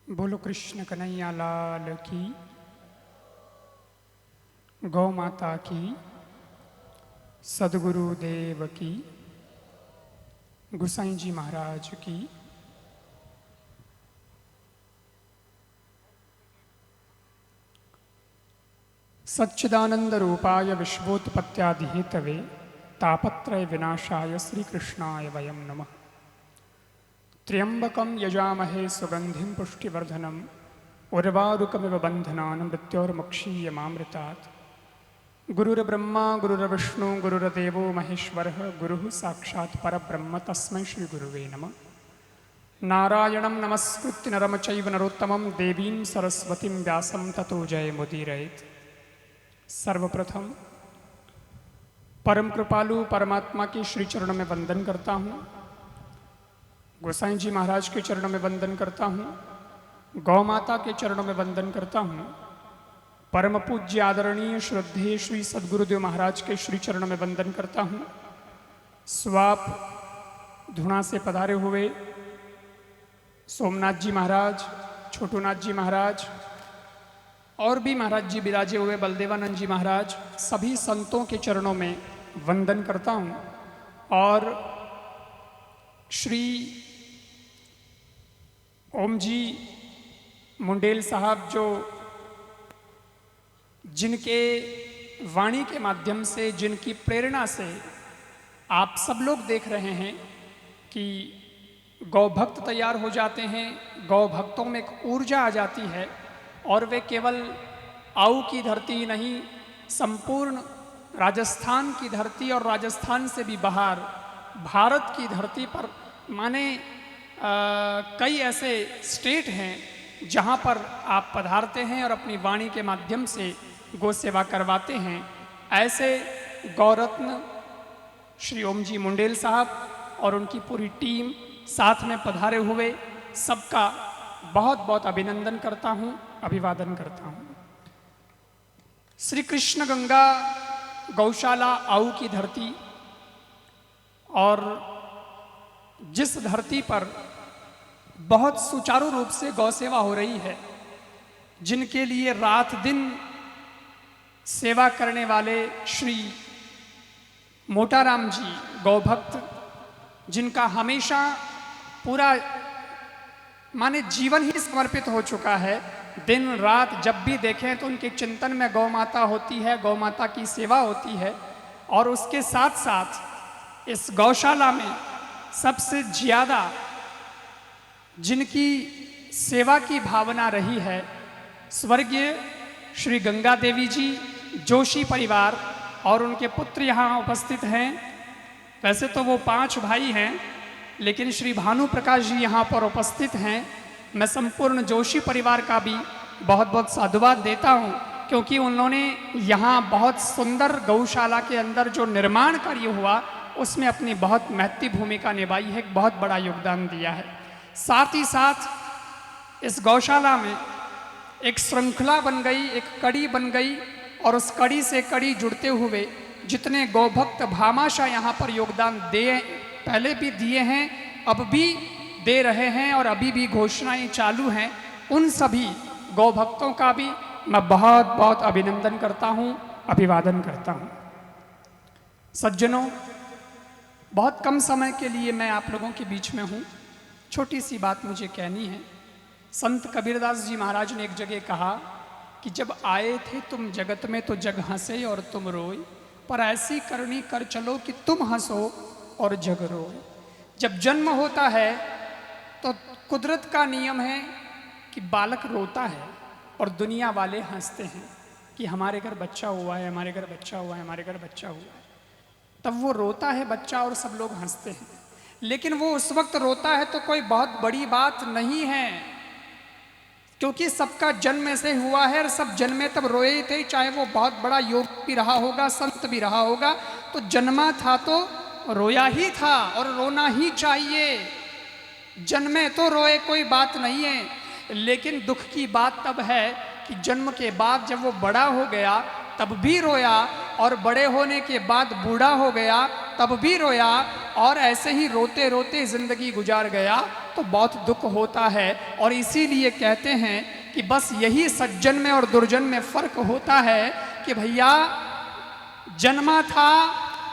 बोलो कृष्ण कन्हैया लाल की, गौ माता की, सदगुरु देव की, गुसाई जी महाराज की। सच्चिदानंद रूपाय विश्वोत्पत्त्यादि हेतवे तापत्रय विनाशाय श्रीकृष्णाय वयं नमः। त्र्यंबकं यजामहे सुगंधिं पुष्टिवर्धनम् उर्वारुकमिव बन्धनान् मृत्योर्मुक्षीयमामृतात्। गुरुर्ब्रह्मा गुरुर्विष्णु गुरुर्देवो महेश्वरः गुरुः साक्षात् परब्रह्म तस्मै श्रीगुरुवे नमः। नारायणं नमस्कृत्य नरं चैव नरोत्तमं देवीं सरस्वतीं व्यासं ततो जयमुदीरयेत्। सर्वप्रथम परम कृपालु परमात्मा के श्री चरणों में वंदन करता हूँ, गोसाई जी महाराज के चरणों में वंदन करता हूँ, गौ माता के चरणों में वंदन करता हूँ, परम पूज्य आदरणीय श्रद्धेय श्री सदगुरुदेव महाराज के श्री चरणों में वंदन करता हूँ। स्वाप धुणा से पधारे हुए सोमनाथ जी महाराज, छोटूनाथ जी महाराज और भी महाराज जी विराजे हुए बलदेवानंद जी महाराज, सभी संतों के चरणों में वंदन करता हूँ। और श्री ओम जी मुंडेल साहब जो जिनके वाणी के माध्यम से, जिनकी प्रेरणा से आप सब लोग देख रहे हैं कि गौ भक्त तैयार हो जाते हैं, गौ भक्तों में एक ऊर्जा आ जाती है और वे केवल आऊ की धरती नहीं, संपूर्ण राजस्थान की धरती और राजस्थान से भी बाहर भारत की धरती पर माने कई ऐसे स्टेट हैं जहां पर आप पधारते हैं और अपनी वाणी के माध्यम से गौ सेवा करवाते हैं। ऐसे गौरत्न श्री ओम जी मुंडेल साहब और उनकी पूरी टीम साथ में पधारे हुए सबका बहुत बहुत अभिनंदन करता हूँ, अभिवादन करता हूँ। श्री कृष्ण गंगा गौशाला आऊ की धरती, और जिस धरती पर बहुत सुचारू रूप से गौ सेवा हो रही है, जिनके लिए रात दिन सेवा करने वाले श्री मोटाराम जी गौ भक्त, जिनका हमेशा पूरा माने जीवन ही समर्पित हो चुका है, दिन रात जब भी देखें तो उनके चिंतन में गौ माता होती है, गौ माता की सेवा होती है। और उसके साथ साथ इस गौशाला में सबसे ज़्यादा जिनकी सेवा की भावना रही है, स्वर्गीय श्री गंगा देवी जी जोशी परिवार और उनके पुत्र यहाँ उपस्थित हैं। वैसे तो वो 5 भाई हैं, लेकिन श्री भानु प्रकाश जी यहाँ पर उपस्थित हैं। मैं संपूर्ण जोशी परिवार का भी बहुत बहुत साधुवाद देता हूँ, क्योंकि उन्होंने यहाँ बहुत सुंदर गौशाला के अंदर जो निर्माण कार्य हुआ उसमें अपनी बहुत महत्वपूर्ण भूमिका निभाई है, एक बहुत बड़ा योगदान दिया है। साथ ही साथ इस गौशाला में एक श्रृंखला बन गई, एक कड़ी बन गई, और उस कड़ी से कड़ी जुड़ते हुए जितने गौभक्त भामाशाह यहाँ पर योगदान दे, पहले भी दिए हैं, अब भी दे रहे हैं और अभी भी घोषणाएं चालू हैं, उन सभी गौ भक्तों का भी मैं बहुत बहुत अभिनंदन करता हूं, अभिवादन करता हूं। सज्जनों, बहुत कम समय के लिए मैं आप लोगों के बीच में हूं, छोटी सी बात मुझे कहनी है। संत कबीरदास जी महाराज ने एक जगह कहा कि जब आए थे तुम जगत में तो जग हंसे और तुम रोए, पर ऐसी करनी कर चलो कि तुम हंसो और जग रोए। जब जन्म होता है तो कुदरत का नियम है कि बालक रोता है और दुनिया वाले हंसते हैं कि हमारे घर बच्चा हुआ है, हमारे घर बच्चा हुआ है, हमारे घर बच्चा हुआ है। तब वो रोता है बच्चा और सब लोग हंसते हैं, लेकिन वो उस वक्त रोता है तो कोई बहुत बड़ी बात नहीं है, क्योंकि सबका जन्म ऐसे हुआ है और सब जन्मे तब रोए ही थे, चाहे वो बहुत बड़ा योग भी रहा होगा, संत भी रहा होगा, तो जन्मा था तो रोया ही था और रोना ही चाहिए। जन्मे तो रोए, कोई बात नहीं है, लेकिन दुख की बात तब है कि जन्म के बाद जब वो बड़ा हो गया तब भी रोया, और बड़े होने के बाद बूढ़ा हो गया तब भी रोया, और ऐसे ही रोते रोते जिंदगी गुजार गया। तो बहुत दुख होता है। और इसीलिए कहते हैं कि बस यही सज्जन में और दुर्जन में फर्क होता है कि भैया जन्मा था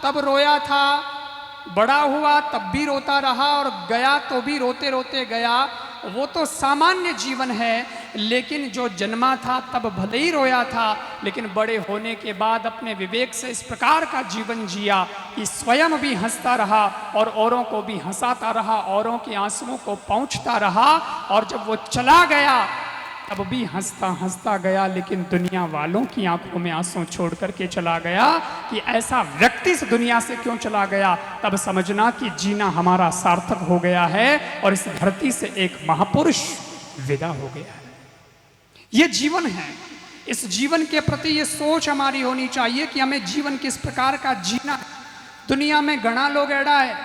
तब रोया था, बड़ा हुआ तब भी रोता रहा, और गया तो भी रोते रोते गया। वो तो सामान्य जीवन है। लेकिन जो जन्मा था तब भले ही रोया था, लेकिन बड़े होने के बाद अपने विवेक से इस प्रकार का जीवन जिया कि स्वयं भी हंसता रहा और औरों को भी हंसाता रहा, औरों के आंसुओं को पहुँचता रहा। और जब वो चला गया तब भी हंसता हंसता गया, लेकिन दुनिया वालों की आंखों में आंसू छोड़ करके चला गया कि ऐसा व्यक्ति इस दुनिया से क्यों चला गया। तब समझना कि जीना हमारा सार्थक हो गया है और इस धरती से एक महापुरुष विदा हो गया है। ये जीवन है। इस जीवन के प्रति ये सोच हमारी होनी चाहिए कि हमें जीवन किस प्रकार का जीना। दुनिया में घना लोग एड़ा है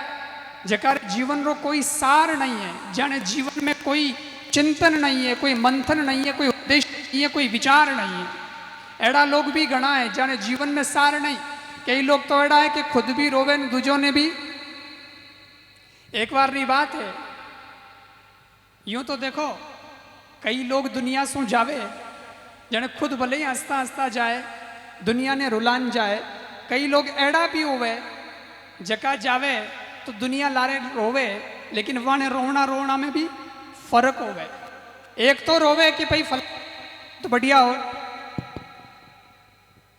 जकार जीवन रो कोई सार नहीं है, जाने जीवन में कोई चिंतन नहीं है, कोई मंथन नहीं है, कोई उद्देश्य नहीं है, कोई विचार नहीं है। एड़ा लोग भी घना है जाने जीवन में सार नहीं। कई लोग तो एड़ा है कि खुद भी रोवे दूजों ने भी। एक बार री बात है, यूं तो देखो कई लोग दुनिया सो जावे जाने खुद भले ही हंसता हंसता जाए, दुनिया ने रुलान जाए। कई लोग एड़ा भी होवे जका जावे तो दुनिया लारे रोवे, लेकिन वहां रोना रोना में भी फर्क हो गए। एक तो रोवे कि भाई फल तो बढ़िया हो,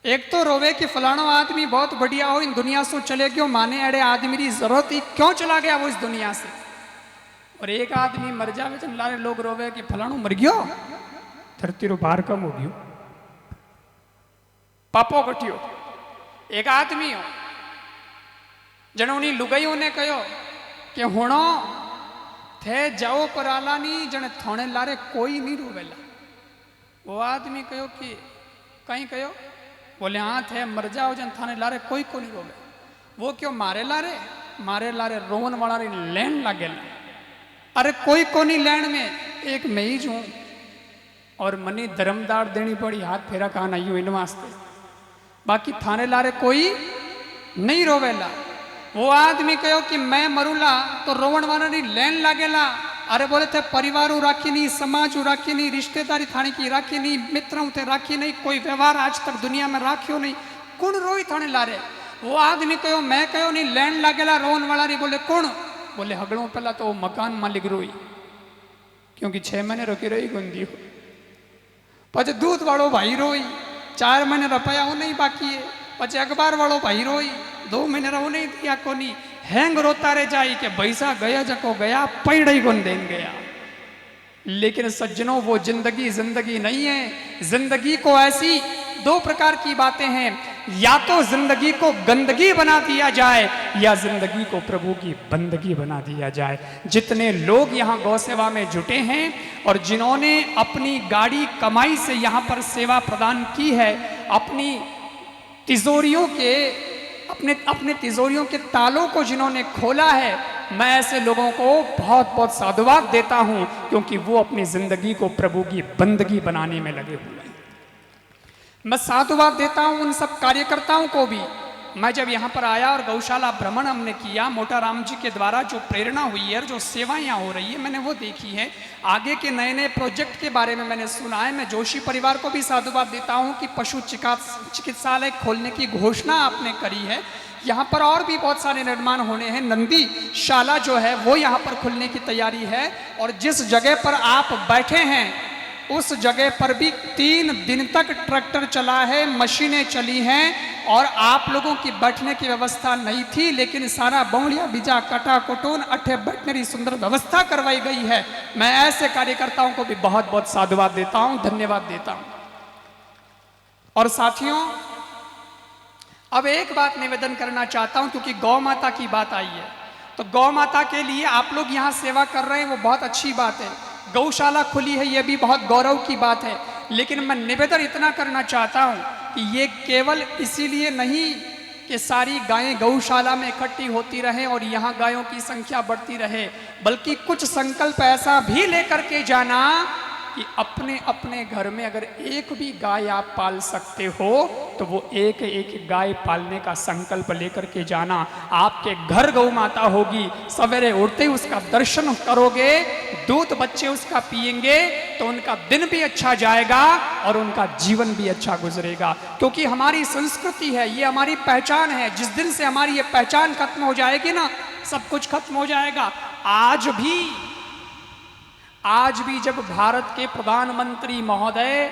एक तो रोवे कि फलाना आदमी बहुत बढ़िया हो, इन दुनिया से चले क्यों, माने अड़े आदमी की जरूरत ही क्यों चला गया वो इस दुनिया से। और एक आदमी मर जावे तो लारे लोग रोवे कि फलाणो मर गयो, धरती रो भार कम हो गयो, पापो कटियो। एक आदमी हो जने उन्हीं लुगाईओं ने कहो कि हुणो थे जाओ पर आला नहीं, जने थोड़े लारे कोई नहीं रोवेला। वो आदमी कहो कि कहीं कहो, बोले हाँ थे मर जाओ जन थाने लारे कोई को नहीं रोवे। वो क्यों मारे लारे रोवन वाला लैंड लागेला। अरे कोई को नहीं लैंड में, एक मैं ही हूं और मनी धर्मदार देनी पड़ी, हाथ फेरा कहा नहीं इन वास्ते, बाकी थाने लारे कोई नहीं रोवेला। वो आदमी कहो कि मैं मरूला तो रोवण वाला नहीं लैन लागेला। अरे बोले थे परिवार राखी नहीं, समाज राखी नहीं, रिश्तेदारी थाने की राखी नहीं, मित्रों थे राखी नहीं, कोई व्यवहार आज तक दुनिया में राख्यो नहीं, कौन रोई थाने लारे। वो आदमी कहो मैं कहो नहीं लैन लागेला रोवन वाला नहीं। बोले कौन, बोले हगड़ों पहला तो वो मकान मालिक रोई, क्योंकि 6 महीने रोकी रही गुंदी हो। पचे दूध वालों भाई रोई, 4 महीने रुपया वो नहीं बाकी है। पचे अखबार वालों भाई रोई, 2 महीने रो नहीं दिया कोनी। हैंग रोता रह जाई कि पैसा गया जको गया, पैड़ कौन देन गया। लेकिन सज्जनों वो जिंदगी नहीं है। जिंदगी को ऐसी 2 प्रकार की बातें हैं, या तो जिंदगी को गंदगी बना दिया जाए या जिंदगी को प्रभु की बंदगी बना दिया जाए। जितने लोग यहाँ गौ सेवा में जुटे हैं और जिन्होंने अपनी गाड़ी कमाई से यहाँ पर सेवा प्रदान की है, अपनी तिजोरियों के अपने तिजोरियों के तालों को जिन्होंने खोला है, मैं ऐसे लोगों को बहुत बहुत साधुवाद देता हूं, क्योंकि वो अपनी जिंदगी को प्रभु की बंदगी बनाने में लगे हुए हैं। मैं साधुवाद देता हूं उन सब कार्यकर्ताओं को भी। मैं जब यहाँ पर आया और गौशाला भ्रमण हमने किया, मोटाराम जी के द्वारा जो प्रेरणा हुई है, जो सेवाएं यहाँ हो रही है, मैंने वो देखी है। आगे के नए नए प्रोजेक्ट के बारे में मैंने सुना है। मैं जोशी परिवार को भी साधुवाद देता हूँ कि पशु चिकित्सालय खोलने की घोषणा आपने करी है। यहाँ पर और भी बहुत सारे निर्माण होने हैं। नंदी शाला जो है वो यहाँ पर खुलने की तैयारी है। और जिस जगह पर आप बैठे हैं उस जगह पर भी 3 दिन तक ट्रैक्टर चला है, मशीनें चली हैं, और आप लोगों की बैठने की व्यवस्था नहीं थी, लेकिन सारा बौड़िया बीजा कटा कुटून अठे बैठने की सुंदर व्यवस्था करवाई गई है। मैं ऐसे कार्यकर्ताओं को भी बहुत बहुत साधुवाद देता हूं, धन्यवाद देता हूं। और साथियों, अब एक बात निवेदन करना चाहता हूं, क्योंकि गौ माता की बात आई है, तो गौ माता के लिए आप लोग यहाँ सेवा कर रहे हैं, वो बहुत अच्छी बात है। गौशाला खुली है, ये भी बहुत गौरव की बात है। लेकिन मैं निवेदन इतना करना चाहता हूं कि ये केवल इसीलिए नहीं कि सारी गायें गौशाला में इकट्ठी होती रहें और यहाँ गायों की संख्या बढ़ती रहे, बल्कि कुछ संकल्प ऐसा भी लेकर के जाना कि अपने अपने घर में अगर एक भी गाय आप पाल सकते हो तो वो एक एक गाय पालने का संकल्प लेकर के जाना। आपके घर गौ माता होगी, सवेरे उठते ही उसका दर्शन करोगे, दूध बच्चे उसका पिएंगे तो उनका दिन भी अच्छा जाएगा और उनका जीवन भी अच्छा गुजरेगा। क्योंकि हमारी संस्कृति है, ये हमारी पहचान है। जिस दिन से हमारी ये पहचान खत्म हो जाएगी ना, सब कुछ खत्म हो जाएगा। आज भी जब भारत के प्रधानमंत्री महोदय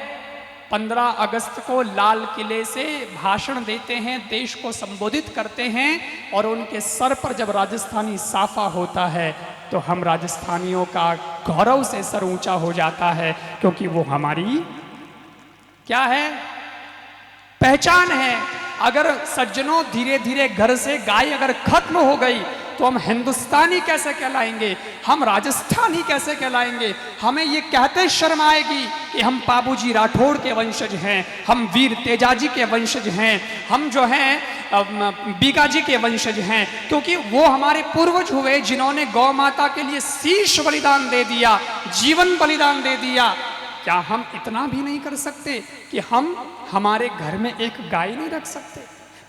15 अगस्त को लाल किले से भाषण देते हैं, देश को संबोधित करते हैं और उनके सर पर जब राजस्थानी साफा होता है तो हम राजस्थानियों का गौरव से सर ऊंचा हो जाता है, क्योंकि वो हमारी क्या है, पहचान है। अगर सज्जनों धीरे धीरे घर से गाय अगर खत्म हो गई तो हम हिंदुस्तानी कैसे कहलाएंगे, हम राजस्थानी कैसे कहलाएंगे। हमें ये कहते शर्म आएगी कि हम बाबूजी राठौड़ के वंशज हैं, हम वीर तेजाजी के वंशज हैं, हम जो हैं बीगाजी के वंशज हैं, क्योंकि वो हमारे पूर्वज हुए जिन्होंने गौ माता के लिए शीश बलिदान दे दिया, जीवन बलिदान दे दिया। क्या हम इतना भी नहीं कर सकते कि हम हमारे घर में एक गाय नहीं रख सकते?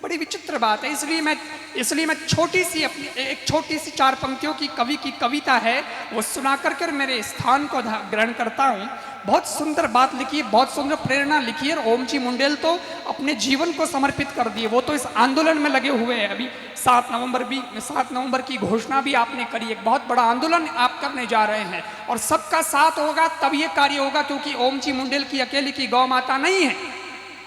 बड़ी विचित्र बात है। इसलिए मैं छोटी सी अपनी एक छोटी सी 4 पंक्तियों की कवि की कविता है वो सुना कर मेरे स्थान को ग्रहण करता हूँ। बहुत सुंदर बात लिखी है, बहुत सुंदर प्रेरणा लिखी है। और ओम जी मुंडेल तो अपने जीवन को समर्पित कर दिए, वो तो इस आंदोलन में लगे हुए हैं। अभी 7 नवंबर की घोषणा भी आपने करी, एक बहुत बड़ा आंदोलन आप करने जा रहे हैं और सबका साथ होगा तब ये कार्य होगा, क्योंकि ओम जी मुंडेल की अकेले की गौ माता नहीं है,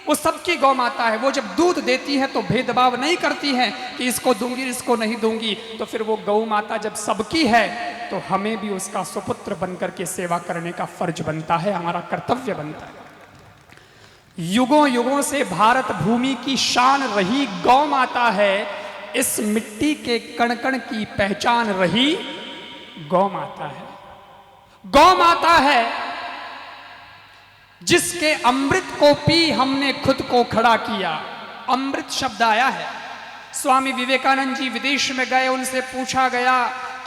वो सबकी गौ माता है। वो जब दूध देती है तो भेदभाव नहीं करती है कि इसको दूंगी इसको नहीं दूंगी। तो फिर वो गौ माता जब सबकी है तो हमें भी उसका सुपुत्र बनकर के सेवा करने का फर्ज बनता है, हमारा कर्तव्य बनता है। युगों युगों से भारत भूमि की शान रही गौ माता है, इस मिट्टी के कण कण की पहचान रही गौ माता है। गौ माता है जिसके अमृत को पी हमने खुद को खड़ा किया। अमृत शब्द आया है। स्वामी विवेकानंद जी विदेश में गए, उनसे पूछा गया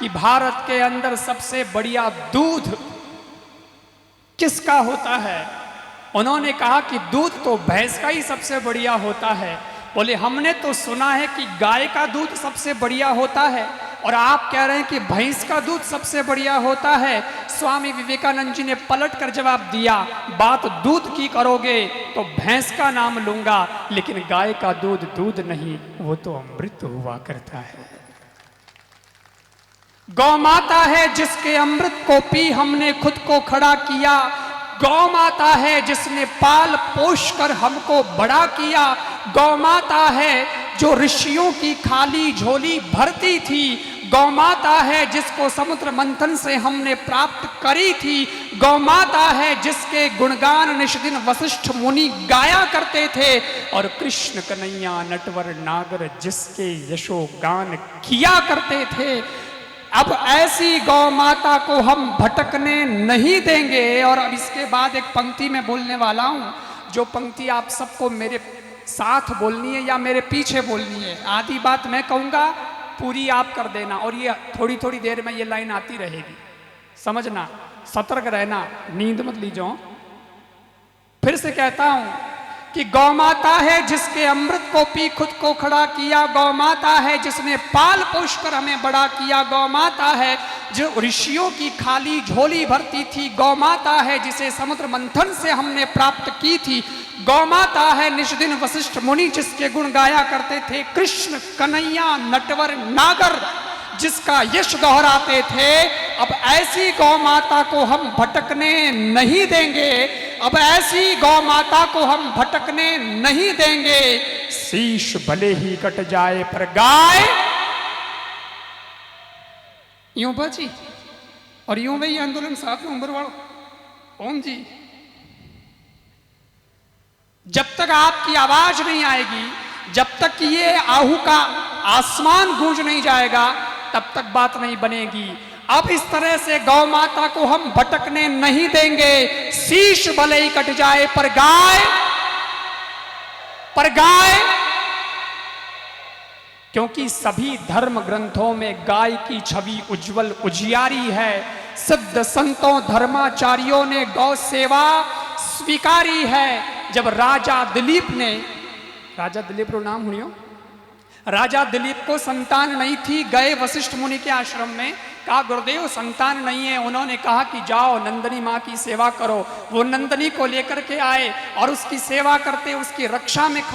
कि भारत के अंदर सबसे बढ़िया दूध किसका होता है? उन्होंने कहा कि दूध तो भैंस का ही सबसे बढ़िया होता है। बोले हमने तो सुना है कि गाय का दूध सबसे बढ़िया होता है और आप कह रहे हैं कि भैंस का दूध सबसे बढ़िया होता है। स्वामी विवेकानंद जी ने पलट कर जवाब दिया, बात दूध की करोगे तो भैंस का नाम लूंगा, लेकिन गाय का दूध दूध नहीं, वो तो अमृत हुआ करता है। गौ माता है जिसके अमृत को पी हमने खुद को खड़ा किया। गौ माता है जिसने पाल पोष कर हमको बड़ा किया। गौ माता है जो ऋषियों की खाली झोली भरती थी। गौ माता है जिसको समुद्र मंथन से हमने प्राप्त करी थी। गौ माता है जिसके गुणगान निष्दिन वशिष्ठ मुनि गाया करते थे। और कृष्ण कन्हैया नटवर नागर जिसके यशो गान किया करते थे। अब ऐसी गौ माता को हम भटकने नहीं देंगे। और अब इसके बाद एक पंक्ति में बोलने वाला हूं, जो पंक्ति आप सबको मेरे साथ बोलनी है या मेरे पीछे बोलनी है। आधी बात मैं कहूंगा, पूरी आप कर देना, और ये थोड़ी थोड़ी देर में ये लाइन आती रहेगी, समझना, सतर्क रहना, नींद मत लीजिए। फिर से कहता हूं कि गौ माता है जिसके अमृत को पी खुद को खड़ा किया। गौ माता है जिसने पाल पोष कर हमें बड़ा किया। गौ माता है जो ऋषियों की खाली झोली भरती थी। गौ माता है जिसे समुद्र मंथन से हमने प्राप्त की थी। गौ माता है निष्दिन वशिष्ठ मुनि जिसके गुण गाया करते थे। कृष्ण कन्हैया नटवर नागर जिसका यश दोहराते थे। अब ऐसी गौ माता को हम भटकने नहीं देंगे। अब ऐसी गौ माता को हम भटकने नहीं देंगे। शीश भले ही कट जाए पर गाय यूं बची। और यूं वही आंदोलन 7 नवंबर वाला ओम जी, जब तक आपकी आवाज नहीं आएगी, जब तक ये आहू का आसमान गूंज नहीं जाएगा, तब तक बात नहीं बनेगी। अब इस तरह से गौ माता को हम भटकने नहीं देंगे। शीश भले ही कट जाए पर गाय, क्योंकि सभी धर्म ग्रंथों में गाय की छवि उज्जवल उजियारी है। सिद्ध संतों धर्माचार्यों ने गौ सेवा स्वीकारी है। जब राजा दिलीप ने, राजा दिलीप रो नाम हुनियो, राजा दिलीप को संतान नहीं थी, गए वशिष्ठ मुनि के आश्रम में, कहा गुरुदेव संतान नहीं है। उन्होंने कहा कि जाओ नंदनी माँ की सेवा करो। वो नंदनी को लेकर के आए और उसकी सेवा करते, उसकी रक्षा में